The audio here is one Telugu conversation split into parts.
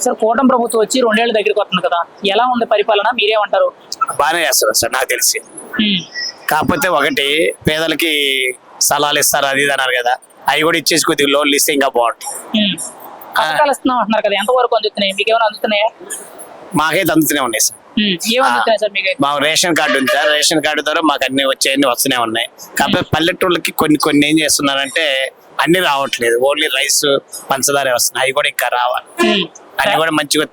సార్ కూటమి ప్రభుత్వం వచ్చి 2 ఏళ్ళ దగ్గరికి వస్తుంది కదా, ఎలా ఉంది పరిపాలన, మీరేమంటారు? బాగానే చేస్తారు సార్ నాకు తెలిసి. ఉమ్, కాకపోతే ఒకటి పేదలకి స్థలాలు ఇస్తారు అది ఇది అన్నారు కదా, అవి కూడా ఇచ్చేసి కొద్దిగా లోన్లు ఇస్తే ఇంకా బాగుంటుంది. ఉమ్. పథకాలు ఇస్తున్నాం అంటున్నారు కదా, ఎంతవరకు అందుతున్నాయి? మీకు ఏమైనా అందుతున్నాయా? మాకైతే అందుతూనే ఉన్నాయి సార్. ఏం అందుతున్నాయి సార్ మీకు? మాకు రేషన్ కార్డు ఉంది సార్, రేషన్ కార్డు ద్వారా మాకు అన్ని వచ్చాయన్ని వస్తూనే ఉన్నాయి. కాకపోతే పల్లెటూళ్ళకి కొన్ని ఏం చేస్తున్నారంటే అన్ని రావట్లేదు, ఓన్లీ రైస్ పంచదార వస్తున్నాయి, అవి కూడా ఇంకా రావాలి. అన్ని కూడా మంచిగా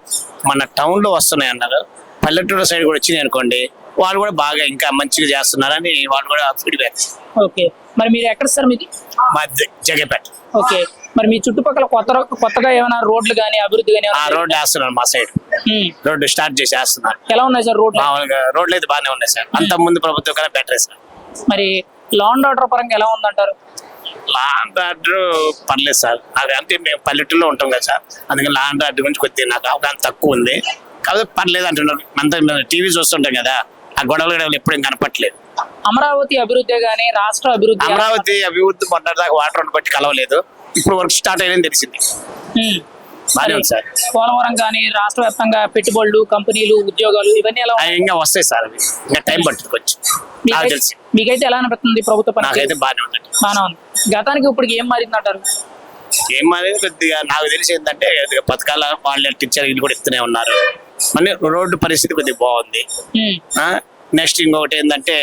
మన టౌన్ లో వస్తున్నాయి అన్నారు, పల్లెటూరు సైడ్ కూడా వచ్చినాయి అనుకోండి, వాళ్ళు కూడా బాగా ఇంకా మంచిగా చేస్తున్నారని వాళ్ళు కూడా ఫీడ్బ్యాక్. ఓకే, మరి మీరు ఎక్కడ సార్ మీది? మా జగపేట. ఓకే, మరి మీ చుట్టుపక్కల కొత్తగా ఏమైనా రోడ్లు కానీ అభివృద్ధి కానీ? ఆ రోడ్డు వేస్తున్నారు మా సైడ్, రోడ్డు స్టార్ట్ చేసి వేస్తున్నారు. ఎలా ఉన్నాయి సార్ రోడ్లు? మామూలుగా రోడ్లు అయితే బాగానే ఉన్నాయి సార్, అంత ముందు ప్రభుత్వం కన్నా బెటర్ సార్. మరి లా అండ్ ఆర్డర్ పరంగా ఎలా ఉందంటారు? లా అండ్ ఆర్డర్ పర్లేదు సార్, నాకు అంటే మేము పల్లెటూరులో ఉంటాం కదా సార్, అందుకని లా అండ్ ఆర్డర్ గురించి కొద్దిగా నాకు అవగాహన తక్కువ ఉంది. కాకపోతే పర్లేదు అంటున్నారు, అంత టీవీ చూస్తుంటాం కదా, ఆ గొడవలు ఎప్పుడేం కనపట్లేదు. అమరావతి అభివృద్ధి కానీ రాష్ట్ర అభివృద్ధి? అమరావతి అభివృద్ధి మొన్నటిదాకా వాటర్ బట్టి కలవలేదు, ఇప్పుడు వర్క్ స్టార్ట్ అయ్యిందని తెలిసింది. బాగానే ఉంది సార్. పోలవరం కానీ రాష్ట్ర వ్యాప్తంగా పెట్టుబడులు, కంపెనీలు, ఉద్యోగాలు ఇవన్నీ ఎలా అవి ఇంకా వస్తాయి సార్, అవి ఇంకా టైం పడుతుంది కొంచెం నాకు తెలిసి. మీకైతే ఎలా అనిపిస్తుంది ప్రభుత్వ పని? నాకైతే బాగానే ఉంటుంది. బాగానే ఉంది. గతానికి ఇప్పటికి ఏం మారింది అంటారు? ఏం అనేది కొద్దిగా నాకు తెలిసి ఏంటంటే పథకాల వాళ్ళు టీచర్ ఇల్లు కూడా ఇస్తూనే ఉన్నారు, మళ్ళీ రోడ్డు పరిస్థితి కొద్దిగా బాగుంది. నెక్స్ట్ ఇంకొకటి ఏంటంటే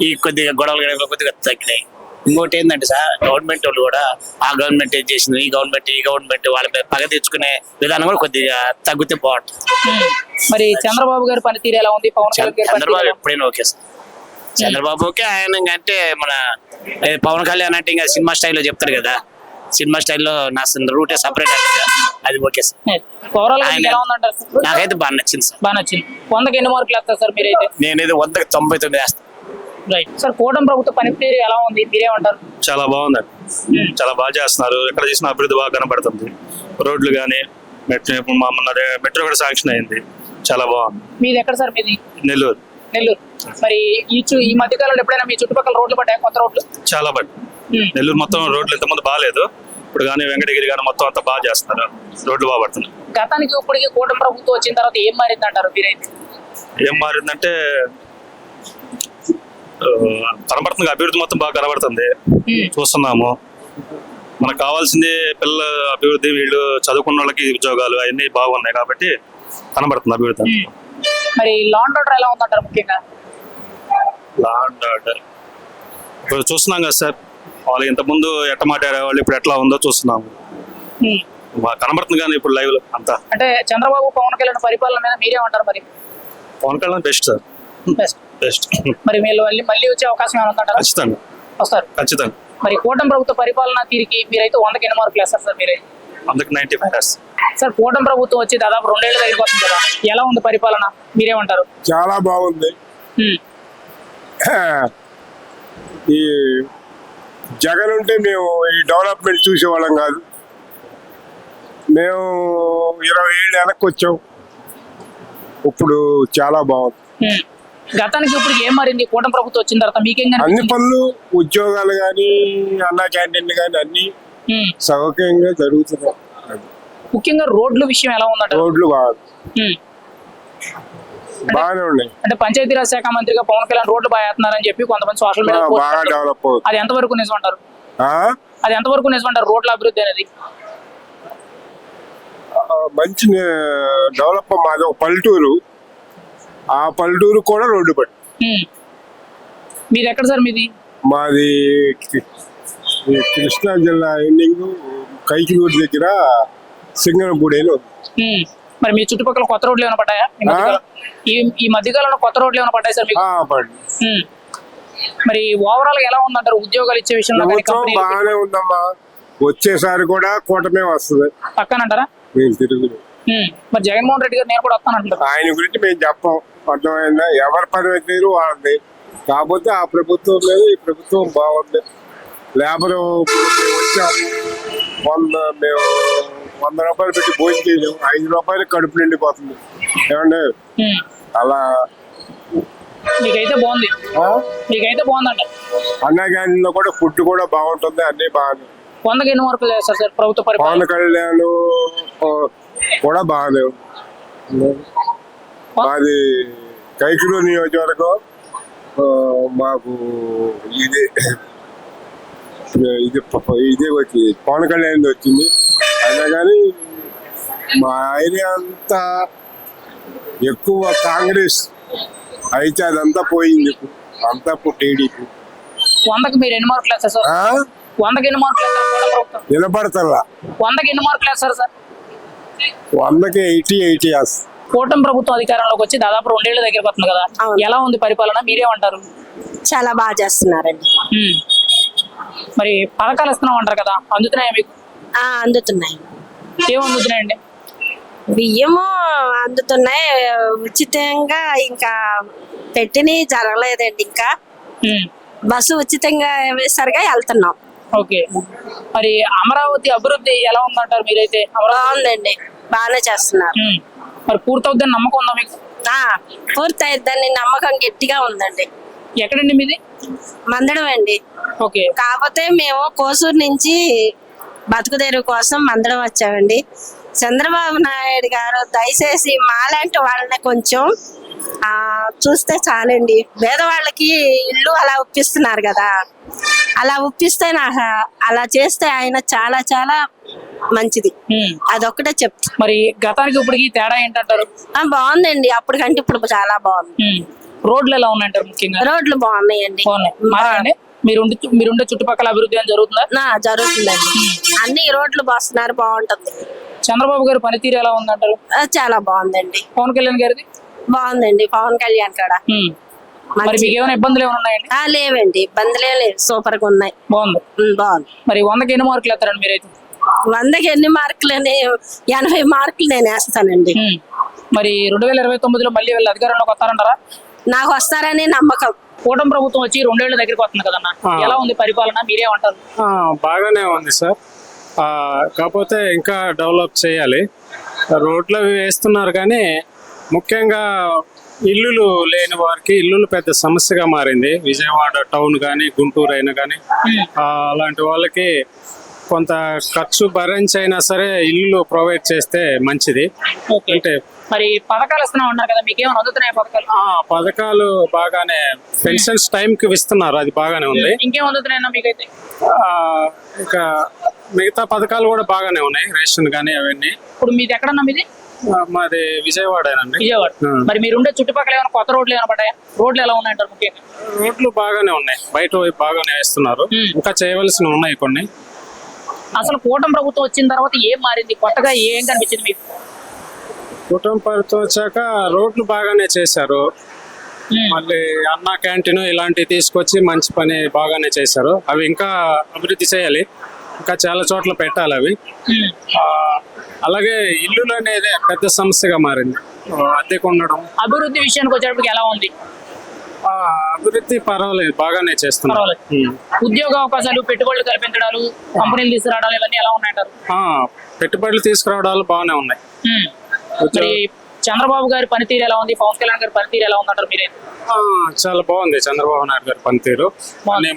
ఈ కొద్దిగా గొడవలు కొద్దిగా తగ్గినాయి. ఇంకోటి ఏంటంటే సార్, గవర్నమెంట్ వాళ్ళు కూడా ఆ గవర్నమెంట్ ఏం చేసింది, ఈ గవర్నమెంట్ వాళ్ళ పగ తెచ్చుకునే విధానం కూడా కొద్దిగా తగ్గితే బాగుంటుంది. మరి చంద్రబాబు గారి పనితీరు ఎలా ఉంది? పవన్ కళ్యాణ్ గారి చంద్రబాబు ఎప్పుడైనా ఓకే సార్, చంద్రబాబుకి ఆయన అంటే మన పవన్ కళ్యాణ్ అంటే ఇంకా సినిమా స్టైల్లో చెప్తారు కదా, సినిమా స్టైల్లో నా రూటే సపరేట్ అది ఓకే సార్. ఓవరాల్ ఎలా ఉందంటారు? నాకైతే బాగా నచ్చింది సార్. బాగా నచ్చింది. 100కి ఎన్ని మార్కులు వేస్తారు సార్ మీరైతే? నేనైతే 100కి 99 వేస్తాను. రైట్ సార్, కూటమి ప్రభుత్వ పనితీరు ఎలా ఉంది, మీరేమంటారు? చాలా బాగుందండి, చాలా బాగా చేస్తున్నారు. ఎక్కడ చేసిన అభివృద్ధి బాగా కనపడుతుంది. రోడ్లు కానీ మెట్రో కూడా శాంక్షన్ అయింది, చాలా బాగుంది. మీది ఎక్కడ సార్? మీది నెల్లూరు. నెల్లూరు. మరి ఈ మధ్య కాలంలో ఎప్పుడైనా మీ చుట్టుపక్కల రోడ్లు పడ్డాయి, కొత్త రోడ్లు? చాలా నెల్లూరు మొత్తం రోడ్లు ఇంతకుముందు బాగాలేదు, ఇప్పుడు కానీ వెంకటగిరి కానీ మొత్తం అంతా బాగా చేస్తున్నారు, రోడ్లు బాగా పడుతున్నాయి. గతానికి ఇప్పటికి కూటమి ప్రభుత్వం వచ్చిన తర్వాత ఏం మారింది అంటారు మీరైతే? ఏం మారిందంటే కనబడుతుంది, అభివృద్ధి మొత్తం బాగా కనబడుతుంది, చూస్తున్నాము. మనకు కావాల్సింది పిల్లల అభివృద్ధి, వీళ్ళు చదువుకున్న వాళ్ళకి ఉద్యోగాలు అవన్నీ బాగున్నాయి కాబట్టి కనబడుతుంది అభివృద్ధి. మరి లా అండ్ ఆర్డర్ ఎలా ఉందంటారు? ముఖ్యంగా లా అండ్ ఆర్డర్ ఇప్పుడు చూస్తున్నాం కదా సార్, వాళ్ళు ఇంతకుముందు ఎట్ట మాట్లాడే వాళ్ళు ఇప్పుడు ఎట్లా ఉందో చూస్తున్నాము, కనబడుతుంది కానీ ఇప్పుడు లైవ్ లో అంతా. అంటే చంద్రబాబు, పవన్ కళ్యాణ్ పరిపాలన మీద మీరేమంటారు? మరి Pawan Kalyan best sir, best. మరి మీరు మళ్ళీ వచ్చే అవకాశం ఏమైనా ఉందంటారా? ఖచ్చితంగా వస్తారు. ఖచ్చితంగా. మరి కూటమి ప్రభుత్వ పరిపాలన తీరికి మీరైతే 100కి ఎన్ని మార్కులు వేస్తారు సార్ మీరైతే? 100కి 95. సార్, కూటమి ప్రభుత్వం వచ్చి దాదాపు 2 ఏళ్ళ దగ్గరికి వస్తుంది కదా, ఎలా ఉంది పరిపాలన, మీరేమంటారు? చాలా బాగుంది. ఈ జగన్ ఉంటే మేము ఈ డెవలప్మెంట్ చూసేవాళ్ళం కాదు, మేము 20 ఏళ్ళు వెనక్కి వచ్చాం, ఇప్పుడు చాలా బాగుంది. గతానికి ఇప్పుడు ఏం మారింది కూటమి ప్రభుత్వం వచ్చిన తర్వాత? మీకేం అన్ని పనులు, ఉద్యోగాలు కానీ, అన్నా క్యాంటీన్లు కానీ అన్ని సౌకర్యంగా జరుగుతున్నాయి. ముఖ్యంగా రోడ్ల విషయం ఎలా ఉందంట? రోడ్లు బాగానే ఉన్నాయి. అంటే పంచాయతీరాజ్ శాఖ మంత్రిగా పవన్ కళ్యాణ్ రోడ్లు బాగా వేస్తున్నారని చెప్పి కొంతమంది సోషల్ మీడియా బాగా డెవలప్ అవుతుంది. అది ఎంతవరకు నిజం అంటారు? అది ఎంతవరకు నిజం అంటారు రోడ్ల అభివృద్ధి అనేది? మంచి డెవలప్. మాది ఒక పల్లెటూరు, ఆ పల్లెటూరు కూడా రోడ్డు పడి. మీది ఎక్కడ సార్? మీది మాది కృష్ణా జిల్లా ఎండింగ్ కైకిలూరు దగ్గర సింగనపూడి. మరి మీ చుట్టుపక్కల కొత్త రోడ్లు ఏమైనా పడ్డాయా ఈ మధ్యకాలంలో? కొత్త రోడ్లు ఏమైనా పడ్డాయి సార్ మీకు? మరి ఓవరాల్ ఎలా ఉందంటారు ఉద్యోగాలు ఇచ్చే విషయంలో? బాగానే ఉందమ్మా, వచ్చేసారి కూడా కూటమే వస్తుంది పక్కనంటారా? మరి జగన్మోహన్ రెడ్డి గారు నేను కూడా వస్తానంటారు. ఆయన గురించి మేము చెప్పాం, అర్థమైందా? ఎవరి పని తీరు వాళ్ళది. కాకపోతే ఆ ప్రభుత్వం లేదు, ఈ ప్రభుత్వం బాగుంది. లేబర్ వచ్చాం, మేము 100 రూపాయలు పెట్టి భోజనం చేయలేము, 5 రూపాయలు కడుపు నిండిపోతుంది. ఏమండి అలా? మీకైతే బాగుంది, మీకైతే బాగుందంట. అన్నా క్యాంటీన్ లో కూడా ఫుడ్ కూడా బాగుంటుంది, అన్ని బాగుంది. 100కి ఎన్ని మార్కులు వేస్తారు సార్ ప్రభుత్వ పరిపాలన? పవన్ కళ్యాణ్ కూడా బాగానే ఉంది. మాది కైకులు నియోజకవర్గం. మాకు ఇది ఇది వచ్చింది, పవన్ కళ్యాణ్ వచ్చింది. అయినా కానీ మా ఏరియా అంతా ఎక్కువ కాంగ్రెస్ అయితే అదంతా పోయింది. అంతా టీడీపీ. 100కి మీరు ఎన్ని మార్కులు వేస్తారు సార్? 100కి ఎన్ని మార్కులు వేస్తారు? నిలబడతల్లా. 100కి ఎన్ని మార్కులు వేస్తారు సార్? 100కి 80 వేస్తారు. కూటమి ప్రభుత్వం అధికారంలోకి వచ్చి దాదాపు 2 ఏళ్ల దగ్గరకు వస్తుంది కదా, ఎలా ఉంది పరిపాలన? మీరేమంటారు? చాలా బాగా చేస్తున్నారండి. మరి పథకాలు ఇస్తున్నాం అంటారు కదా, అందుతున్నాయా మీకు? అందుతున్నాయి. ఏం అందుతున్నాయండి? బియ్యము అందుతున్నాయి ఉచితంగా. ఇంకా పెట్టినవి జరగలేదండి. ఇంకా బస్సు ఉచితంగా వేసరిగా వెళ్తున్నాం. ఓకే. మరి అమరావతి అభివృద్ధి ఎలా ఉందంటారు మీరైతే? బాగుందండి, బాగానే చేస్తున్నారు. మరి పూర్తవుద్దని నమ్మకం ఉందా మీకు? పూర్తయిద్దని నమ్మకం గట్టిగా ఉందండి. ఎక్కడండి మీది? మందడం అండి. ఓకే. కాకపోతే మేము కోసూరు నుంచి బతుకుదేరు కోసం మందడం వచ్చామండి. చంద్రబాబు నాయుడు గారు దయచేసి మాలాంటి వాళ్ళని కొంచెం చూస్తే చాలండి. పేదవాళ్ళకి ఇల్లు అలా ఒప్పిస్తున్నారు కదా, అలా ఒప్పిస్తే అలా చేస్తే ఆయన చాలా చాలా మంచిది. అదొక్కటే చెప్తా. మరి గతానికి ఇప్పటికి తేడా ఏంటంటారు? బాగుందండి, అప్పటికంటే ఇప్పుడు చాలా బాగుంది. రోడ్లు ఎలా ఉన్నాయంటారు? ముఖ్యంగా రోడ్లు బాగున్నాయండి. బాగున్నాయి. మీరుండే చుట్టుపక్కల అభివృద్ధి అని జరుగుతుందా? జరుగుతుందండి. అన్ని రోడ్లు బాస్తున్నారు, బాగుంటుంది. చంద్రబాబు గారి పనితీరు ఎలా ఉందంటారు? చాలా బాగుందండి. పవన్ కళ్యాణ్ గారిది బాగుందండి. పవన్ కళ్యాణ్ కూడా మరి మీకు ఏమైనా ఇబ్బందులు ఏమైనా ఉన్నాయండి? లేవండి, ఇబ్బందులే లేవు, సూపర్ గా ఉన్నాయి. బాగుంది. మరి 100కి ఎన్ని మార్కులు వేస్తారండి మీరైతే? 100కి ఎన్ని మార్కులు? 80 మార్కులు నేను వేస్తానండి. మరి 2029లో మళ్ళీ వీళ్ళు అధికారంలోకి వస్తారంటారా? నాకు వస్తారని నమ్మకం. కూటమి ప్రభుత్వం వచ్చి 2 ఏళ్ల దగ్గరికి వస్తుంది కదన్నా, ఎలా ఉంది పరిపాలన? మీరేమంటారు? బాగానే ఉంది సార్. కాకపోతే ఇంకా డెవలప్ చేయాలి. రోడ్లు అవి వేస్తున్నారు కానీ ముఖ్యంగా ఇల్లులు లేని వారికి ఇల్లులు పెద్ద సమస్యగా మారింది. విజయవాడ టౌన్ కానీ గుంటూరు అయినా కానీ అలాంటి వాళ్ళకి కొంత ఖర్చు భరించైనా సరే ఇల్లు ప్రొవైడ్ చేస్తే మంచిది. అంటే మరి పథకాలు ఇస్తున్నాం అన్నారు కదా, మీకు ఏమైనా అందుతున్నాయి పథకాలు? పథకాలు బాగానే పెన్షన్స్ టైం కి ఇస్తున్నారు, అది బాగానే ఉంది. ఇంకేం అందుతున్నాయన్నా మీకైతే? ఇంకా మిగతా పథకాలు కూడా బాగానే ఉన్నాయి, రేషన్ కానీ అవన్నీ. ఇప్పుడు మీది ఎక్కడన్నా? మీది మాది విజయవాడేనండి. విజయవాడ. మరి మీరుండే చుట్టుపక్కల ఏమైనా కొత్త రోడ్లు ఏమైనా పడ్డాయా? రోడ్లు ఎలా ఉన్నాయంటారు? ముఖ్యంగా రోడ్లు బాగానే ఉన్నాయి, బయట వైపు బాగానే వేస్తున్నారు. ఇంకా చేయవలసినవి ఉన్నాయి కొన్ని. అసలు కూటమి ప్రభుత్వం వచ్చిన తర్వాత ఏం మారింది? కొత్తగా ఏం కనిపించింది మీకు? కూటమి ప్రభుత్వం వచ్చాక రోడ్లు బాగానే చేశారు. మళ్ళీ అన్నా క్యాంటీన్ ఇలాంటివి తీసుకొచ్చి మంచి పని బాగానే చేశారు. అవి ఇంకా అభివృద్ధి చేయాలి, ఇంకా చాలా చోట్ల పెట్టాలి అవి. అలాగే ఇల్లులు అనేది పెద్ద సమస్యగా మారింది, అద్దెకు ఉండడం. అభివృద్ధి విషయానికి వచ్చేటప్పటికి ఎలా ఉంది? అభివృద్ధి పర్వాలేదు, బాగానే చేస్తున్నారు. ఉద్యోగ అవకాశాలు, పెట్టుబడులు కల్పించడాలు, కంపెనీలు తీసుకురావడాలు ఇవన్నీ ఎలా ఉన్నాయంటారు? పెట్టుబడులు తీసుకురావడాలు బాగానే ఉన్నాయి. మరి చంద్రబాబు గారి పనితీరు ఎలా ఉంది? పవన్ కళ్యాణ్ గారి పనితీరు ఎలా ఉందంటారు మీరే? చాలా బాగుంది చంద్రబాబు నాయుడు గారి పనితీరు.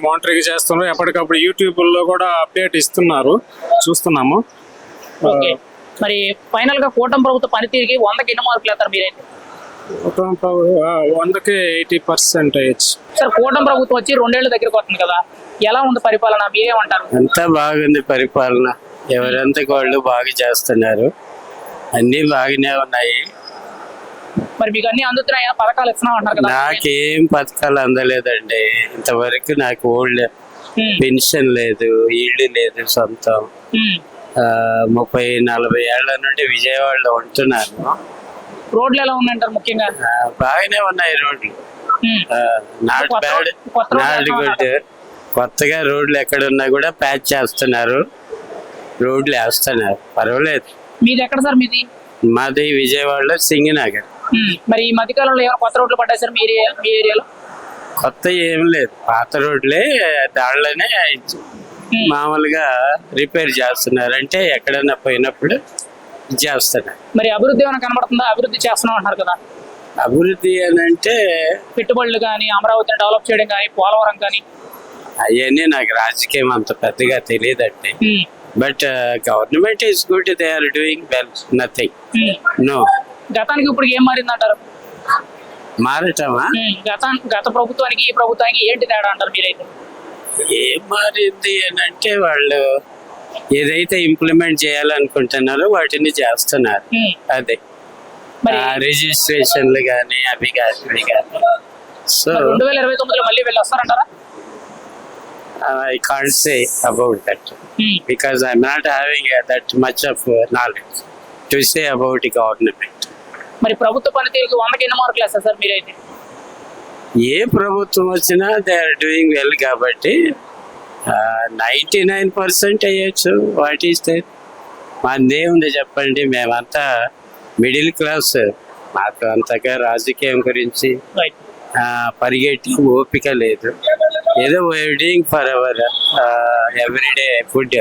మానిటరింగ్ చేస్తున్నారు, ఎప్పటికప్పుడు యూట్యూబ్ లో కూడా అప్డేట్ ఇస్తున్నారు, చూస్తున్నాము. మరి ఫైనల్ గా కూటమి ప్రభుత్వ పనితీరుకి 100కి ఎన్ని మార్కులు వేస్తారు మీరైతే? 100కి 80% సార్, కూటమి ప్రభుత్వం వచ్చి 2 ఏళ్ల దగ్గరకు వస్తుంది కదా, ఎలా ఉంది పరిపాలన? మీరేమంటారు? అంతా బాగుంది పరిపాలన, ఎవరంతకు వాళ్ళు బాగా చేస్తున్నారు, అన్ని బాగానే ఉన్నాయి. మరి మీకు అన్ని అందుతున్నాయా? పథకాలు ఇస్తున్నాం అంటారు కదా. నాకేం పథకాలు అందలేదండి ఇంతవరకు. నాకు ఓల్డ్ పెన్షన్ లేదు, ఇల్లు లేదు సొంతం. 30-40 ఏళ్ల నుండి విజయవాడలో ఉంటున్నాను. రోడ్లు ఎలా ఉన్నాయంటారు? ముఖ్యంగా బాగానే ఉన్నాయి రోడ్లు, నాట్ బ్యాడ్, నాట్ గుడ్. కొత్తగా రోడ్లు ఎక్కడున్నా కూడా ప్యాచ్ చేస్తున్నారు, రోడ్లు వేస్తున్నారు, పర్వాలేదు. మీది ఎక్కడ సార్? మీది మాది విజయవాడలో సింగనగర్. మరి ఈ మధ్యకాలంలో ఏమైనా కొత్త రోడ్లు పడ్డాయి సార్ మీ ఏరియాలో? కొత్త ఏం లేదు, పాత రోడ్లే, దాంట్లోనే మామూలుగా రిపేర్ చేస్తున్నారు, అంటే ఎక్కడన్నా పోయినప్పుడు చేస్తున్నారు. మరి అభివృద్ధి ఏమైనా కనబడుతుందా? అభివృద్ధి చేస్తున్నాం అంటారు కదా. అభివృద్ధి అని అంటే పెట్టుబడులు కానీ, అమరావతిని డెవలప్ చేయడం కానీ, పోలవరం కానీ, అవన్నీ నాకు రాజకీయం అంత పెద్దగా తెలియదండి. But government is good, they are doing well, nothing. No గతానికి ఇప్పుడు ఏం మారింది అంటారు? మారటమా? గత ప్రభుత్వానికి ఈ ప్రభుత్వానికి ఏంటి తేడా అంటారు మీరైతే? ఏం మారింది అని అంటే వాళ్ళు ఏదైతే ఇంప్లిమెంట్ చేయాలనుకుంటున్నారో వాటిని చేస్తున్నారు. అదే మరి రిజిస్ట్రేషన్లు కానీ అవి కానీ సో 2029లో మళ్ళీ వెళ్ళి వస్తారంటారా? I can't say about that because I'm not having that much of knowledge to say about the government. మరి ప్రభుత్వ పనితీరుకి 100కి ఎన్ని మార్కులు వేస్తారు సార్ మీరైతే? ఏ ప్రభుత్వం వచ్చినా దే ఆర్ డూయింగ్ వెల్ కాబట్టి 99% అయ్యొచ్చు. What is that? మాదేముంది చెప్పండి, మేమంతా మిడిల్ క్లాస్, మాకు అంతగా రాజకీయం గురించి పరిగెట్టి ఓపిక లేదు. ఏదో doing for our everyday food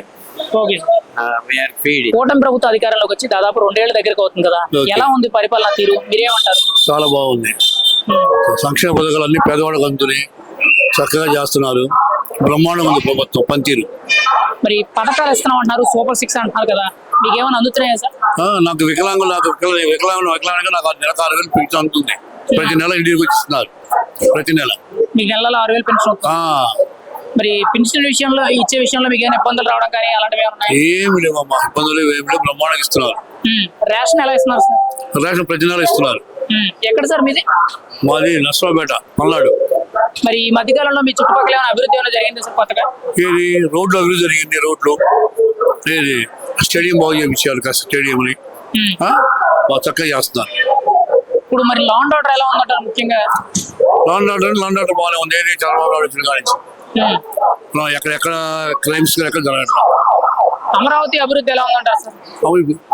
we're feeding. కూటమి ప్రభుత్వ అధికారంలోకి వచ్చి దాదాపు 2 ఏళ్ల దగ్గరకు అవుతుంది కదా, ఎలా ఉంది పరిపాలన తీరు, మీరేమంటారు? చాలా బాగుంది. సంక్షేమ పథకాలు అన్ని పేదవాళ్ళకు అందుతున్నాయి, చక్కగా చేస్తున్నారు. బ్రహ్మాండం ఉంది ప్రభుత్వం పనితీరు. మరి పథకాలు ఇస్తున్నాం అంటున్నారు, సూపర్ 6 అంటున్నారు కదా, మీకు ఏమైనా అందుతున్నాయా సార్? నాకు వికలాంగులు నాకు నాకు నెలకు 6,000 పెన్షన్ అందుతుంది. ప్రతి నెల ఇంటికి వచ్చిస్తున్నారు, ప్రతి నెల మీకు నెలలో 6,000 పెన్షన్ అవుతుంది. మరి పెన్షన్ విషయంలో ఇచ్చే విషయంలో మీకు ఏమైనా ఇబ్బందులు రావడం కానీ అలాంటివి ఉన్నాయి? ఏమి లేవమ్మా, ఇబ్బందులు ఏమి లేవు, బ్రహ్మాండంగా ఇస్తున్నారు. రేషన్ ఎలా ఇస్తున్నారు సార్? రేషన్ ప్రతి నెల ఇస్తున్నారు. ఎక్కడ సార్ మీది? మాది నర్సరావుపేట, పల్నాడు. మరి ఈ మధ్యకాలంలో మీ చుట్టుపక్కల ఏమైనా అభివృద్ధి ఏమైనా జరిగింది సార్ కొత్తగా? ఏది రోడ్లు అభివృద్ధి జరిగింది, రోడ్లు ఏది స్టేడియం బాగు చేయించారు, కాస్త స్టేడియం అని బాగా చక్కగా చేస్తున్నారు. ఇప్పుడు మరి లా అండ్ ఆర్డర్ ఎలా ఉందంటారు? ముఖ్యంగా లా అండ్ ఆర్డర్ బాగానే ఉంది. ఏది చంద్రబాబు వచ్చిన కాడి నుంచి ఎక్కడెక్కడ క్రైమ్స్ ఎక్కడ జరగట్లేదు. అమరావతి అభివృద్ధి ఎలా ఉందంటారు సార్?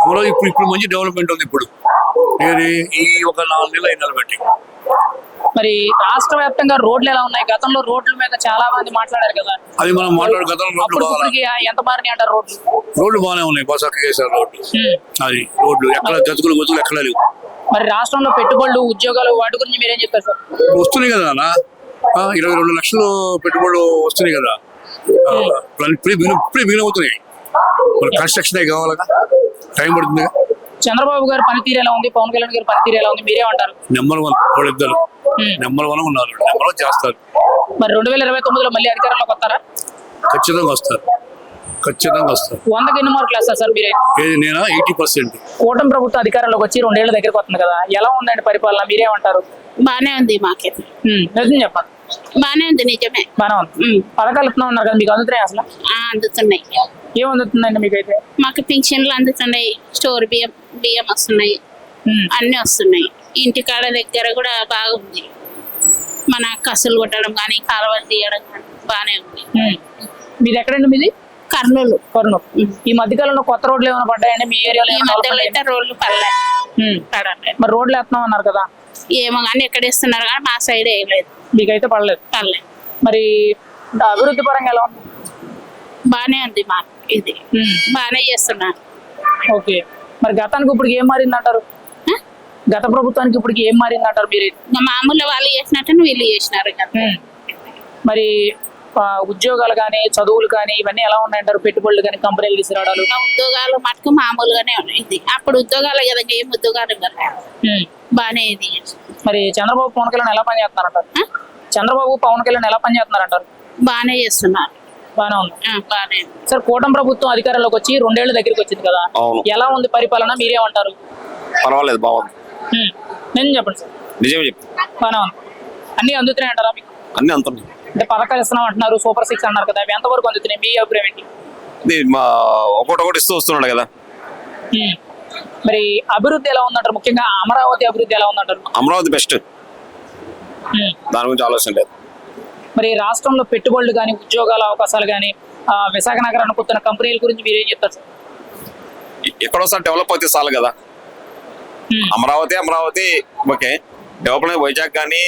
అమరావతి ఇప్పుడు మంచి డెవలప్మెంట్ ఉంది. ఇప్పుడు ఏది ఈ ఒక 4 నెలలు 5 నెలలు బట్టి. మరి రాష్ట్ర వ్యాప్తంగా రోడ్లు ఎలా ఉన్నాయి? గతంలో రోడ్ల మీద చాలా మంది మాట్లాడారు కదా, అది మనం మాట్లాడు. గతంలో రోడ్లు ఎంత మారినాయి అంటారు? రోడ్లు బాగానే ఉన్నాయి, బాగా చక్కగా చేశారు రోడ్లు. అది రోడ్లు ఎక్కడ గతుకులు గతుకులు ఎక్కడ లేవు. మరి రాష్ట్రంలో పెట్టుబడులు, ఉద్యోగాలు వాటి గురించి మీరేం చెప్తారు సార్? వస్తున్నాయి కదా అన్న, 22 లక్షలు పెట్టుబడులు వస్తున్నాయి కదా, ఇప్పుడే బిగిన అవుతున్నాయి. కన్స్ట్రక్షన్ కావాలగా, టైం పడుతుంది. చంద్రబాబు గారి పనితీరు ఎలా ఉంది? పవన్ కళ్యాణ్ గారి పనితీరు ఎలా ఉంది? మీరేమంటారు? నెంబర్ 1 వాళ్ళిద్దరు నెంబర్ 1 ఉన్నారు, నెంబర్ 1 చేస్తారు. మరి 2029లో మళ్ళీ అధికారంలోకి వస్తారా? ఖచ్చితంగా వస్తారు, ఖచ్చితంగా వస్తారు. 100కి ఎన్ని మార్కులు వేస్తారు సార్ మీరే? ఏది నేనా 80%. కూటమి ప్రభుత్వం అధికారంలోకి వచ్చి 2 ఏళ్ల దగ్గరకు వస్తుంది కదా, ఎలా ఉందండి పరిపాలన, మీరేమంటారు? బానే ఉంది. మాకైతే నిజం చెప్పండి. బానే ఉంది, నిజమే బాగా ఉంది. పథకాలు ఇస్తున్నా ఉన్నారు కదా, మీకు అందుతున్నాయి అసలు? అందుతున్నాయి. ఏం అందుతుందండి మీకైతే? మాకు పింఛన్లు అందుతున్నాయి, స్టోర్ బియ్యం వస్తున్నాయి, అన్ని వస్తున్నాయి. ఇంటికాడ దగ్గర కూడా బాగుంది. మన కసులు కొట్టడం కానీ కాలువలు తీయడం కానీ బాగానే ఉంది. మీది ఎక్కడండి? మీది కర్నూలు. ఈ మధ్యకాలంలో కొత్త రోడ్లు ఏమైనా పడ్డాయండి మీ ఏరియాలో? ఈ మధ్యలో అయితే రోడ్లు పడలేదు. మరి రోడ్లు వేస్తున్నాం అన్నారు కదా, ఏమో కానీ ఎక్కడ ఇస్తున్నారు కానీ మా సైడ్ వేయలేదు. మీకైతే పడలేదు? మరి అభివృద్ధి పరంగా ఎలా ఉంది? బానే ఉంది. మా ఇది బానే చేస్తున్నారు. ఓకే. మరి గతానికి ఇప్పుడు ఏం మారింది అంటారు? గత ప్రభుత్వానికి ఇప్పుడు ఏం మారింది అంటారు మీరు? మామూలు వాళ్ళు చేసినట్టు వీళ్ళు చేసినారు. మరి ఉద్యోగాలు కానీ, చదువులు కానీ ఇవన్నీ ఎలా ఉన్నాయంటారు? పెట్టుబడులు కానీ, కంపెనీలు తీసుకురావడాలు? ఉద్యోగాలు మటుకు మామూలుగానే ఉన్నాయి. ఇది అప్పుడు ఉద్యోగాలు కదా, ఏం ఉద్యోగాలు కదా, బానే ఇది. మరి చంద్రబాబు పవన్ కళ్యాణ్ ఎలా పనిచేస్తున్నారంటారు? చంద్రబాబు పవన్ కళ్యాణ్ ఎలా పనిచేస్తున్నారంటారు? బానే చేస్తున్నారు. బానే ఉంది. బానే. సార్ కూటమి ప్రభుత్వం అధికారంలోకి వచ్చి 2 ఏళ్ల దగ్గరికి వచ్చింది కదా, ఎలా ఉంది పరిపాలన, మీరేమంటారు? పర్వాలేదు, బాగుంది. నేను చెప్పండి సార్. నిజమే చెప్పు. బానే ఉంది. అన్ని అందుతున్నాయి అంటారా మీకు? అన్ని అందుతున్నాయి. అంటే పథకాలు ఇస్తున్నాం అంటున్నారు, సూపర్ 6 అన్నారు కదా, అవి ఎంతవరకు అందుతున్నాయి? మీ అభిప్రాయం ఏంటి? మా ఒకటి ఇస్తూ వస్తున్నాడు కదా. మరి అభివృద్ధి ఎలా ఉందంటారు? ముఖ్యంగా అమరావతి అభివృద్ధి ఎలా ఉందంటారు? అమరావతి బెస్ట్, దాని గురించి ఆలోచన లేదు. మరి రాష్ట్రంలో పెట్టుబడులు కానీ, ఉద్యోగాల అవకాశాలు కానీ, విశాఖ నగరానికి వస్తున్న కంపెనీల గురించి మీరు ఏం చెప్తారు సార్? ఎక్కడోసారి డెవలప్ అయితే చాలు కదా. అమరావతి ఓకే, డెవలప్మెంట్ వైజాగ్ కానీ,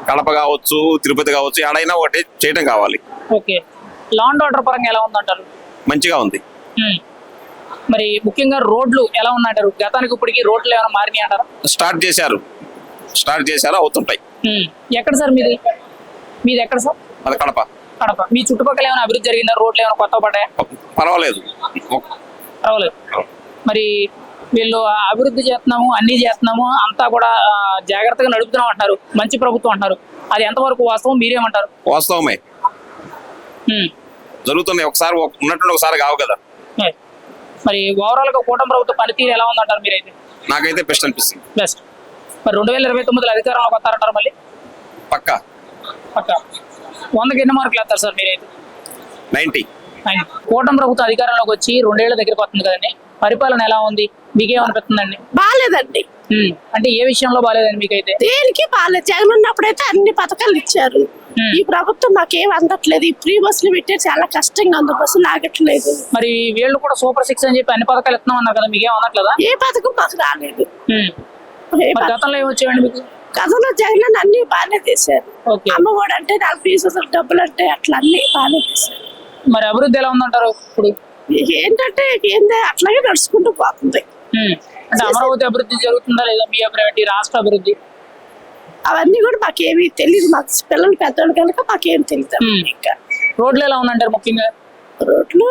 కడప కావచ్చు, తిరుపతి కావచ్చు, ఎక్కడైనా ఒకటి చేయడం కావాలి. ఓకే. లా అండ్ ఆర్డర్ పరంగా ఎలా ఉందంటారు? మంచిగా ఉంది. మరి ముఖ్యంగా రోడ్లు ఎలా ఉన్నాయంటారు? గతానికి ఇప్పటికి రోడ్లు ఏమైనా మారినాయి అంటారా? స్టార్ట్ చేశారు, అవుతుంటాయి. ఎక్కడ సార్ మీది? ఎక్కడ సార్? అది కడప. కడప. మీ చుట్టుపక్కల ఏమైనా అభివృద్ధి జరిగిందా? రోడ్లు ఏమైనా కొత్త పడ్డాయా? పర్వాలేదు. పర్వాలేదు. మరి వీళ్ళు అభివృద్ధి చేస్తున్నాము, అన్ని చేస్తున్నాము, అంతా కూడా జాగ్రత్తగా నడుపుతున్నాం అంటున్నారు, మంచి ప్రభుత్వం అంటున్నారు. అది ఎంతవరకు వాస్తవం, మీరేమంటారు? వాస్తవమే జరుగుతుంది. ఒకసారి ఉన్నట్టు ఒకసారి కావు కదా. మరి ఓవరాల్ గా కూటమి ప్రభుత్వ పనితీరు ఎలా ఉందంటారు మీరైతే? నాకైతే బెస్ట్ అనిపిస్తుంది. బెస్ట్. మరి 2029 అధికారంలోకి వస్తారంటారు మళ్ళీ? పక్కా. పక్కా. 100కి ఎన్ని మార్కులు వేస్తారు సార్ మీరైతే? 90. కూటమి ప్రభుత్వం అధికారంలోకి వచ్చి 2 ఏళ్ల దగ్గరకు వస్తుంది కదండి, పరిపాలన ఎలా ఉంది, మీకేమనిపిస్తుందండి? బాగాలేదండి. అంటే ఏ విషయంలో బాగాలేదండి మీకైతే? దేనికి బాగాలేదు. జగన్ ఉన్నప్పుడైతే అన్ని పథకాలు ఇచ్చారు. ఈ ప్రభుత్వం మాకేం అందట్లేదు. ఈ ఫ్రీ బస్సులు పెట్టే చాలా కష్టంగా ఉంది, బస్సులు ఆగట్లేదు. మరి వీళ్ళు కూడా సూపర్ 6 అని చెప్పి అన్ని పథకాలు ఇస్తున్నాం అన్నారు కదా, మీకేం అందట్లేదా? ఏ పథకం మాకు రాలేదు. గతంలో ఏమొచ్చేయండి మీకు? గతంలో జగన్ అన్ని బాగానే చేశారు. అమ్మఒడి అంటే 4 ఫీజు డబ్బులు అంటే అట్లా అన్ని బాగానే చేశారు. మరి అభివృద్ధి ఎలా ఉందంటారు ఇప్పుడు? ఏంటంటే అట్లాగే నడుచుకుంటూ పోతుంది. అంటే అమరావతి అభివృద్ధి జరుగుతుందా లేదా, మీ అభివృద్ధి, రాష్ట్ర అభివృద్ధి? అవన్నీ కూడా మాకేమీ తెలియదు. మాకు పిల్లలు పెద్దవాళ్ళు కనుక మాకేం తెలియదు. ఇంకా రోడ్లు ఎలా ఉన్నాయంటారు? ముఖ్యంగా రోడ్లు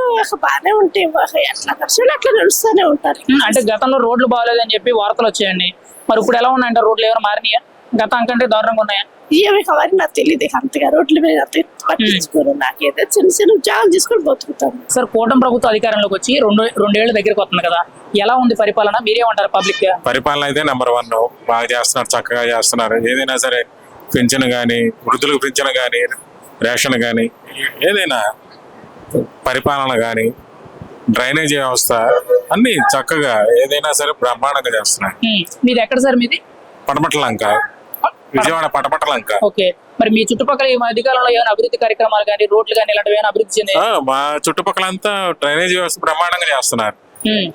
బాగానే ఉంటాయి. ఎట్లా ఖర్చులు అట్లా నడుస్తూనే ఉంటారు. అంటే గతంలో రోడ్లు బాగాలేదని చెప్పి వార్తలు వచ్చాయండి, మరి ఇప్పుడు ఎలా ఉన్నాయంటారు? రోడ్లు ఏమైనా మారినాయా? గతం కంటే దారుణంగా ఉన్నాయా? ఏమి అవన్నీ నాకు తెలియదు. అంతగా రోడ్ల మీద పట్టించుకోరు. నాకేదో చిన్న చిన్న ఉద్యోగాలు తీసుకొని బతుకుతాను. సార్, కూటమి ప్రభుత్వం అధికారంలోకి వచ్చి 2 ఏళ్ల దగ్గరకు వస్తుంది కదా, ఎలా ఉంది పరిపాలన, మీరేమంటారు? పబ్లిక్ గా పరిపాలన అయితే నెంబర్ 1 బాగా చేస్తున్నారు, చక్కగా చేస్తున్నారు. ఏదైనా సరే పింఛన్ కానీ, వృద్ధులకు పింఛన్ కానీ, రేషన్ కానీ, ఏదైనా పరిపాలన కానీ, డ్రైనేజీ వ్యవస్థ అన్ని చక్కగా ఏదైనా సరే బ్రహ్మాండంగా చేస్తున్నారు. మీది ఎక్కడ సార్? మీది పటపట్లంక, విజయవాడ పటపట్లంక. ఓకే. మరి మీ చుట్టుపక్కల ఈ మధ్యకాలంలో ఏమైనా అభివృద్ధి కార్యక్రమాలు కానీ, రోడ్లు కానీ ఇలాంటివి ఏమైనా అభివృద్ధి చెందాయి? మా చుట్టుపక్కలంతా డ్రైనేజీ వ్యవస్థ బ్రహ్మాండంగా చేస్తున్నారు.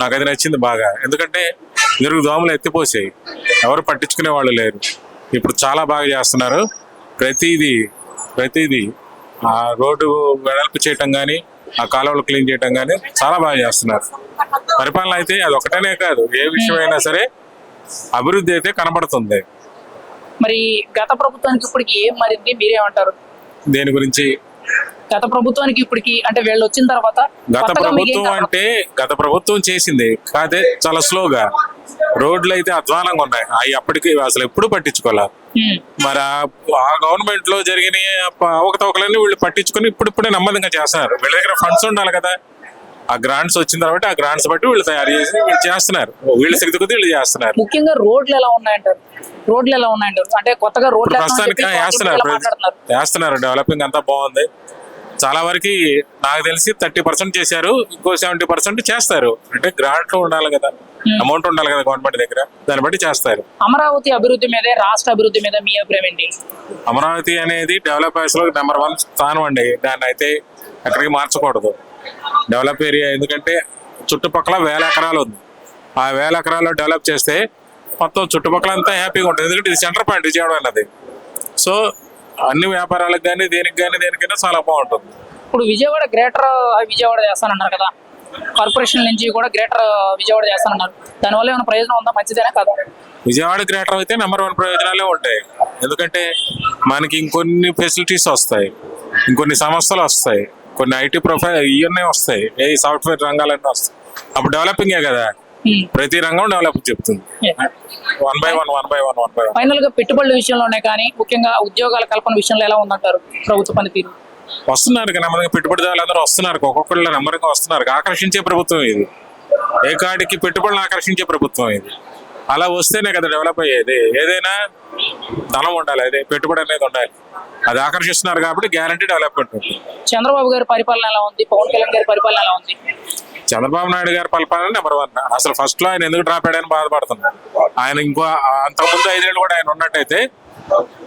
నాకు అది నచ్చింది బాగా. ఎందుకంటే ఇరుగు దోమలు ఎత్తిపోసాయి, ఎవరు పట్టించుకునే వాళ్ళు లేరు. ఇప్పుడు చాలా బాగా చేస్తున్నారు. ప్రతిదీ ఆ రోడ్డు వెడల్పు చేయటం కానీ, ఆ కాలువలు క్లీన్ చేయటం కానీ చాలా బాగా చేస్తున్నారు. పరిపాలన అయితే అది ఒకటనే కాదు, ఏ విషయమైనా సరే అభివృద్ధి అయితే కనబడుతుంది. మరి గత ప్రభుత్వానికి ఇప్పటికి ఏం మారింది, మీరేమంటారు? దేని గురించి? గత ప్రభుత్వానికి ఇప్పటికి, అంటే వీళ్ళు వచ్చిన తర్వాత గత ప్రభుత్వం చేసింది కాదే, చాలా స్లోగా. రోడ్లు అయితే అధ్వానంగా ఉన్నాయి, అవి అప్పటికి అసలు ఎప్పుడు పట్టించుకోవాలి. మరి ఆ గవర్నమెంట్ లో జరిగిన అవకతవకలన్నీ వీళ్ళు పట్టించుకొని ఇప్పుడిప్పుడే నెమ్మదిగా చేస్తున్నారు. వీళ్ళ దగ్గర ఫండ్స్ ఉండాలి కదా, ఆ గ్రాంట్స్ వచ్చిన తర్వాత ఆ గ్రాంట్స్ బట్టి వీళ్ళు తయారు చేసి వీళ్ళు చేస్తున్నారు. వీళ్ళు శక్తి కొద్ది వీళ్ళు చేస్తున్నారు. ముఖ్యంగా రోడ్లు ఎలా ఉన్నాయంటారు? అంటే కొత్తగా రోడ్లు ప్రస్తుతానికి చేస్తున్నారు. డెవలపింగ్ అంతా బాగుంది. చాలా వరకు నాకు తెలిసి 30% చేశారు, ఇంకో 70% చేస్తారు. అంటే గ్రాంట్లు ఉండాలి కదా, అమౌంట్ ఉండాలి కదా గవర్నమెంట్ దగ్గర, దాన్ని బట్టి చేస్తారు. అమరావతి అభివృద్ధి మీద, రాష్ట్ర అభివృద్ధి మీద మీ అభిప్రాయం ఏంటి? అమరావతి అనేది డెవలపర్స్ లో నెంబర్ 1 స్థానం అండి. దాన్ని అయితే ఎక్కడికి మార్చకూడదు. డెవలప్ ఏరియా, ఎందుకంటే చుట్టుపక్కల 1000 ఎకరాలు ఉంది. ఆ 1000 ఎకరాల్లో డెవలప్ చేస్తే మొత్తం చుట్టుపక్కల అంతా హ్యాపీగా ఉంటుంది. ఎందుకంటే ఇది సెంటర్ పాయింట్ విజయవాడ అన్నది. సో అన్ని వ్యాపారాలకు కానీ దేనికైనా చాలా బాగుంటుంది. ఇప్పుడు గ్రేటర్ విజయవాడ చేస్తానన్నారు కదా, కార్పొరేషన్ నుంచి కూడా గ్రేటర్ విజయవాడ చేస్తానన్నారు. దానివల్ల ఏమైనా ప్రయోజనం ఉందా? మంచిదేనా కదా? విజయవాడ గ్రేటర్ అయితే నెంబర్ 1 ప్రయోజనాలే ఉంటాయి. ఎందుకంటే మనకి ఇంకొన్ని ఫెసిలిటీస్ వస్తాయి, ఇంకొన్ని సంస్థలు వస్తాయి, కొన్ని ఐటీ ప్రొఫైల్ ఇవన్నీ వస్తాయి, ఏ సాఫ్ట్వేర్ రంగాలన్నీ వస్తాయి. అప్పుడు డెవలపింగే కదా, ప్రతి రంగం డెవలప్ చెప్తుంది. 1 by 1. ఫైనల్ గా పెట్టుబడుల విషయంలోనే కానీ, ముఖ్యంగా ఉద్యోగాల కల్పన విషయంలో ఎలా ఉందంటారు ప్రభుత్వ పనితీరు? వస్తున్నారు నెమ్మదిగా, పెట్టుబడిదారులు అందరూ వస్తున్నారు, ఒక్కొక్కళ్ళు నెమ్మదిగా వస్తున్నారు. ఆకర్షించే ప్రభుత్వం ఇది, ఏ కాడికి పెట్టుబడులు ఆకర్షించే ప్రభుత్వం ఇది. అలా వస్తేనే కదా డెవలప్ అయ్యేది. ఏదైనా ధనం ఉండాలి, అదే పెట్టుబడి అనేది ఉండాలి. అది ఆకర్షిస్తున్నారు కాబట్టి గ్యారంటీ డెవలప్మెంట్ ఉంటుంది. చంద్రబాబు గారి పరిపాలన ఎలా ఉంది? పవన్ కళ్యాణ్ గారి పరిపాలన ఎలా ఉంది? చంద్రబాబు నాయుడు గారి పరిపాలన నెంబర్ 1. అసలు ఫస్ట్ లో ఆయన ఎందుకు డ్రాప్ అయ్యాడని బాధపడుతున్నారు. ఆయన ఇంకో అంతకుముందు 5 ఏళ్ళు కూడా ఆయన ఉన్నట్టయితే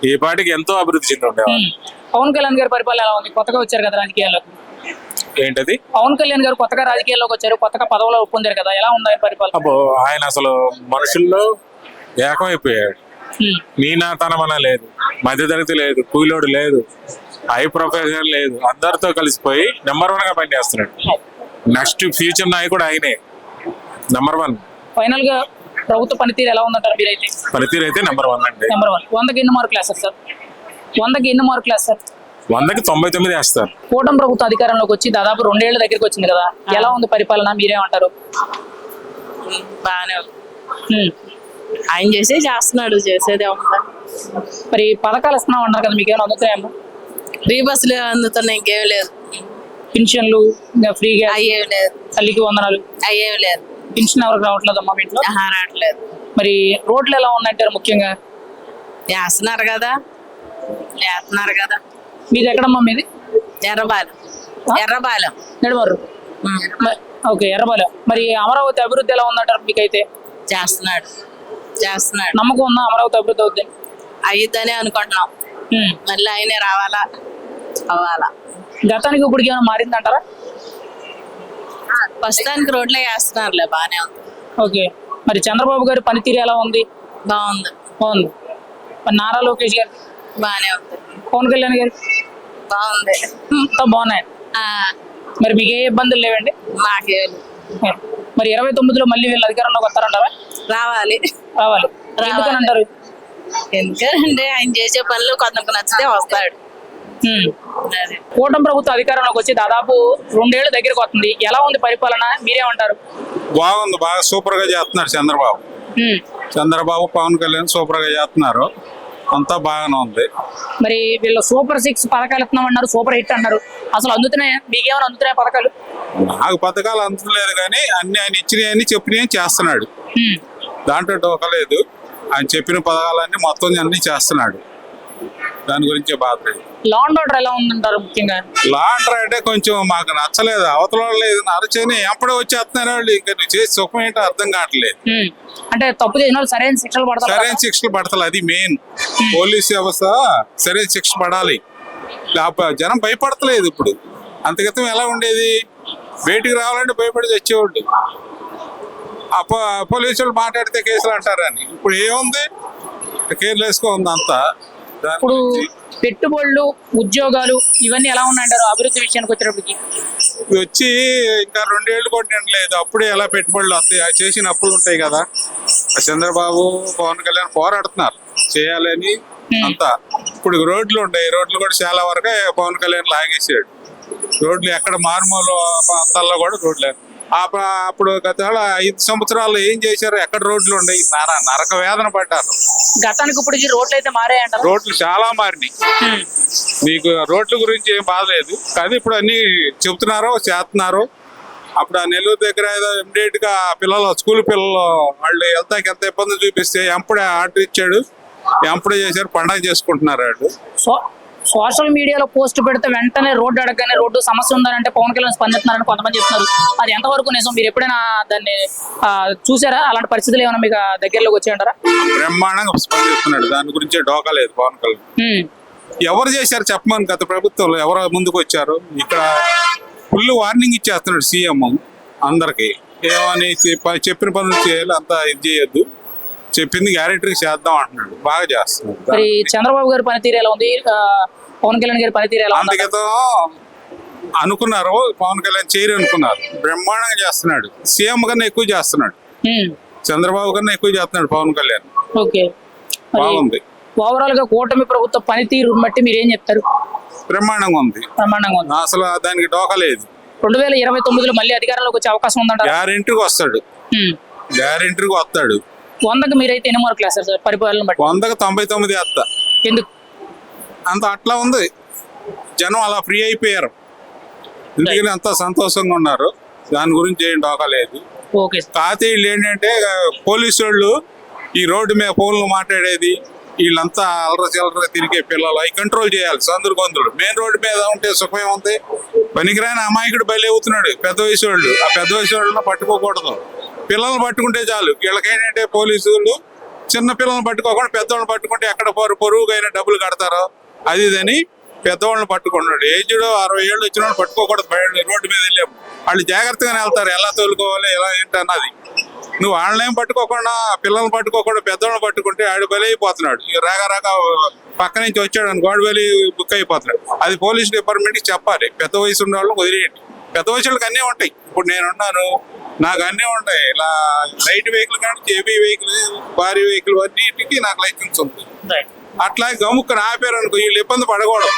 ఈ పాటికి ఎంతో అభివృద్ధి చెంది ఉండేవాళ్ళు. పవన్ కళ్యాణ్ గారి పరిపాలన ఎలా ఉంది? కొత్తగా వచ్చారు కదా రాజకీయాల్లోకి. ఏంటది? పవన్ కళ్యాణ్ గారు కొత్తగా రాజకీయాల్లోకి వచ్చారు, కొత్తగా పదవులో పొందారు కదా, ఎలా ఉంది ఆయన పరిపాలన? అబ్బో, ఆయన అసలు మనుషుల్లో ఏకమైపోయాడు. నీనాతనమన లేదు, మధ్యతరగతి లేదు, కూలోడు లేదు, హై ప్రొఫెసర్ లేదు, అందరితో కలిసిపోయి నెంబర్ 1 గా పనిచేస్తున్నాడు. నెక్స్ట్ ఫ్యూచర్ నాయకుడు ఆయనే, నెంబర్ 1. ఫైనల్ గా ప్రభుత్వ పనితీరు ఎలా ఉందంటారు మీరైతే? పనితీరు అయితే నెంబర్ 1 అండి. నెంబర్ 1. 100కి ఎన్ని మార్కులు వేస్తారు సార్? 100కి ఎన్ని మార్కులు వేస్తారు? 100కి 99 వేస్తారు. కూటమి ప్రభుత్వం అధికారంలోకి వచ్చి దాదాపు 2 ఏళ్ల దగ్గరికి వచ్చింది కదా, ఎలా ఉంది పరిపాలన, మీరేమంటారు? బాగానే ఉంది. ఆయన చేస్తున్నాడు, చేసేదే ఉందా. మరి పథకాలు ఇస్తున్నాం అన్నారు కదా, మీకేమైనా అందుతాయేమో? ఫ్రీ బస్సులు అందుతున్నాయి, ఇంకేం లేదు. పెన్షన్లు, ఇంకా ఫ్రీగా అయ్యేం లేదు, తల్లికి వందనాలు, అయ్యేం లేదు. పెన్షన్ ఎవరికి రావట్లేదమ్మా మీ ఇంట్లో? రావట్లేదు. మరి రోడ్లు ఎలా ఉన్నాయంటారు ముఖ్యంగా? వేస్తున్నారు కదా. మీది ఎక్కడమ్మా? మీది ఎర్రబాలెం నెడమర్రు. ఓకే, ఎర్రబాలెం. మరి అమరావతి అభివృద్ధి ఎలా ఉందంటారు మీకైతే? చేస్తున్నాడు. నమ్మకం ఉందా అమరావతి అభివృద్ధి అవుద్ది? అయ్యిద్దనే అనుకుంటున్నాం. మళ్ళీ ఆయనే రావాలా, అవ్వాలా. గతానికి ఇప్పటికి ఏమైనా మారిందంటారా? ప్రస్తుతానికి రోడ్లే వేస్తున్నారులే, బాగానే ఉంది. ఓకే, మరి చంద్రబాబు గారి పనితీరు ఎలా ఉంది? బాగుంది. మరి నారా లోకేష్ గారు బాగానే ఉంది. పవన్ కళ్యాణ్ గారు బాగుంది. అంతా బాగున్నాయి. మరి మీకు ఏ ఇబ్బందులు లేవండి? మాకే. మరి 29లో మళ్ళీ వీళ్ళు అధికారంలోకి వస్తారంటారా? రావాలి. ఎందుకని అంటారు? ఎందుకంటే ఆయన చేసే పనులు కొంతకు నచ్చితే వస్తాడు. కూటమి ప్రభుత్వం అధికారంలోకి వచ్చి దాదాపు 2 ఏళ్ల దగ్గరకు వస్తుంది, ఎలా ఉంది పరిపాలన, మీరేమంటారు? బాగుంది, బాగా సూపర్ గా చేస్తున్నారు చంద్రబాబు పవన్ కళ్యాణ్ సూపర్ గా చేస్తున్నారు, అంతా బాగానే ఉంది. మరి వీళ్ళు సూపర్ 6 పథకాలు ఇస్తున్నాం అన్నారు, సూపర్ హిట్ అన్నారు, అసలు అందుతున్నాయా? మీకేమైనా అందుతున్నాయా పథకాలు? నాకు పథకాలు అందుతలేదు కానీ అన్ని ఆయన ఇచ్చినవి చెప్పినవి చేస్తున్నాడు, దాంట్లో డోకలేదు. ఆయన చెప్పిన పథకాలన్నీ మొత్తం అన్ని చేస్తున్నాడు, దాని గురించే బాధ. లా అండ్ ఆర్డర్ ఎలా ఉందంటారు ముఖ్యంగా? లా అండ్ ఆర్డర్ అంటే కొంచెం మాకు నచ్చలేదు, అవతల లేదు అరచని ఎప్పుడో వచ్చేస్తున్నారు వాళ్ళు, ఇంకా నువ్వు చేసి సుఖం ఏంటో అర్థం కావట్లేదు. అంటే తప్పు చేసిన వాళ్ళు సరైన శిక్షలు పడతారు, అది మెయిన్. పోలీస్ వ్యవస్థ సరైన శిక్ష పడాలి, జనం భయపడతలేదు ఇప్పుడు. అంతక్రితం ఎలా ఉండేది, బయటికి రావాలంటే భయపడి తెచ్చేవాళ్ళు, పోలీసులు మాట్లాడితే కేసులు అంటారని. ఇప్పుడు ఏముంది, కేర్లెస్ గా ఉంది అంతా. ఇప్పుడు పెట్టుబడులు, ఉద్యోగాలు ఇవన్నీ ఎలా ఉన్నాయంటారు అభివృద్ధి విషయానికి వచ్చేటప్పటికి? వచ్చి ఇంకా 2 ఏళ్ళు కూడా లేదు, అప్పుడే ఎలా పెట్టుబడులు వస్తాయి, చేసిన అప్పులు ఉంటాయి కదా. చంద్రబాబు పవన్ కళ్యాణ్ పోరాడుతున్నారు చేయాలని అంతా. ఇప్పుడు రోడ్లు ఉంటాయి, రోడ్లు కూడా చాలా వరకు పవన్ కళ్యాణ్ లాగేసాడు. రోడ్లు ఎక్కడ మారుమూల ప్రాంతాల్లో కూడా రోడ్లు, అప్పుడు గత 5 సంవత్సరాలు ఏం చేశారు, ఎక్కడ రోడ్లు ఉన్నాయి, నరక వేదన పడ్డారు. గతానికి ఇప్పుడు రోడ్లు అయితే మారాయంటారు? రోడ్లు చాలా మారినాయి, మీకు రోడ్ల గురించి ఏం బాధలేదు, కానీ ఇప్పుడు అన్ని చెబుతున్నారు, చేస్తున్నారు. అప్పుడు ఆ నెల్లూరు దగ్గర ఏదో ఇమ్మీడియట్ గా స్కూల్ పిల్లలు వాళ్ళు వెళ్తాకి ఎంత ఇబ్బంది చూపిస్తే ఎంపడే ఆర్డర్ ఇచ్చాడు, ఎంపడే చేశారు, పండగ చేసుకుంటున్నారు వాళ్ళు. సోషల్ మీడియాలో పోస్ట్ పెడితే వెంటనే రోడ్డు అడగగానే రోడ్డు సమస్య ఉందని పవన్ కళ్యాణ్ స్పందిస్తున్నారని కొంతమంది చెప్తున్నారు, అది ఎంతవరకు నిజం? మీరు ఎప్పుడైనా దాన్ని చూసారా? అలాంటి పరిస్థితులు ఏమైనా మీకు దగ్గరలోకి వచ్చాయంటారా? బ్రహ్మాండంగా స్పందిస్తున్నాడు, దాని గురించే డోకా లేదు పవన్ కళ్యాణ్. ఎవరు చేశారు చెప్పమని, గత ప్రభుత్వంలో ఎవరు ముందుకు వచ్చారు? ఇక్కడ ఫుల్ వార్నింగ్ ఇచ్చేస్తున్నాడు సీఎం అందరికి, ఏమని చెప్పిన పనులు చేయాలి, అంతా ఇది చేయొద్దు, చెప్పింది గ్యారెంటీ చేద్దాం అంటున్నాడు, బాగా చేస్తున్నాడు. మరి చంద్రబాబు గారి పనితీరు ఎలా ఉంది, పవన్ కళ్యాణ్ గారి పనితీరు ఎలా ఉంది? అందుకేతో అనుకున్నారు పవన్ కళ్యాణ్ చేయరు అనుకున్నారు, బ్రహ్మాండంగా చేస్తున్నాడు, సీఎం కన్నా ఎక్కువ చేస్తున్నాడు, చంద్రబాబు కన్నా ఎక్కువ చేస్తున్నాడు పవన్ కళ్యాణ్. ఓకే, బాగుంది. ఓవరాల్ గా కూటమి ప్రభుత్వ పనితీరు బట్టి మీరు ఏం చెప్తారు? బ్రహ్మాండంగా ఉంది, అసలు దానికి డోకా లేదు. 2029లో మళ్ళీ అధికారంలోకి వచ్చే అవకాశం ఉందంట? గ్యారెంటీగా వస్తాడు, గ్యారెంటీగా వస్తాడు. 100కి మీరైతే ఎన్ని మార్కులు వేస్తారు సార్ పరిపాలన బట్టి? 100కి 99 వేస్తా. ఎందుకు అంత అట్లా ఉంది, జనం అలా ఫ్రీ అయిపోయారు, ఎందుకని అంత సంతోషంగా ఉన్నారు, దాని గురించి ఏం డోకా లేదు. కాకపోతే వీళ్ళు ఏంటంటే పోలీసు వాళ్ళు ఈ రోడ్డు మీద ఫోన్లు మాట్లాడేది, వీళ్ళంతా అలర చిల్లర తిరిగే పిల్లలు అవి కంట్రోల్ చేయాలి. సందులు గొంతులు మెయిన్ రోడ్డు మీద ఉంటే సుఖమే ఉంది, పనికిరాని అమాయకుడు బలి అవుతున్నాడు పెద్ద వయసు వాళ్ళు, ఆ పెద్ద వయసు వాళ్ళని పట్టుకోకూడదు, పిల్లల్ని పట్టుకుంటే చాలు. వీళ్ళకి ఏంటంటే పోలీసులు చిన్న పిల్లల్ని పట్టుకోకుండా పెద్దవాళ్ళని పట్టుకుంటే ఎక్కడ పొరుగుగా డబ్బులు కడతారో అది ఇదని పెద్దవాళ్ళని పట్టుకుంటున్నాడు. ఏజ్డ్ 60 ఏళ్ళు వచ్చిన వాళ్ళు పట్టుకోకూడదు, రోడ్డు మీద వెళ్ళాము, వాళ్ళు జాగ్రత్తగానే వెళ్తారు, ఎలా తోలుకోవాలి ఎలా ఏంటన్నది. నువ్వు వాళ్ళనేం పట్టుకోకుండా పిల్లల్ని పట్టుకోకుండా పెద్దవాళ్ళని పట్టుకుంటే ఆడు బలి అయిపోతున్నాడు. రాగా పక్క నుంచి వచ్చాడు అని గోడ బలి బుక్ అయిపోతున్నాడు. అది పోలీస్ డిపార్ట్మెంట్కి చెప్పాలి, పెద్ద వయసు ఉన్న వాళ్ళని వదిలేయండి. పెద్ద వయసు వాళ్ళకి అన్నీ ఉంటాయి, ఇప్పుడు నేనున్నాను నాకు అన్నీ ఉంటాయి, ఇలా లైట్ వెహికల్ కానీ హెవీ వెహికల్ భారీ వెహికల్ అన్నిటికీ నాకు లైసెన్స్ ఉంది. అట్లా గమ్ముక్కుని ఆపారు అనుకో, వీళ్ళు ఇబ్బంది పడకూడదు.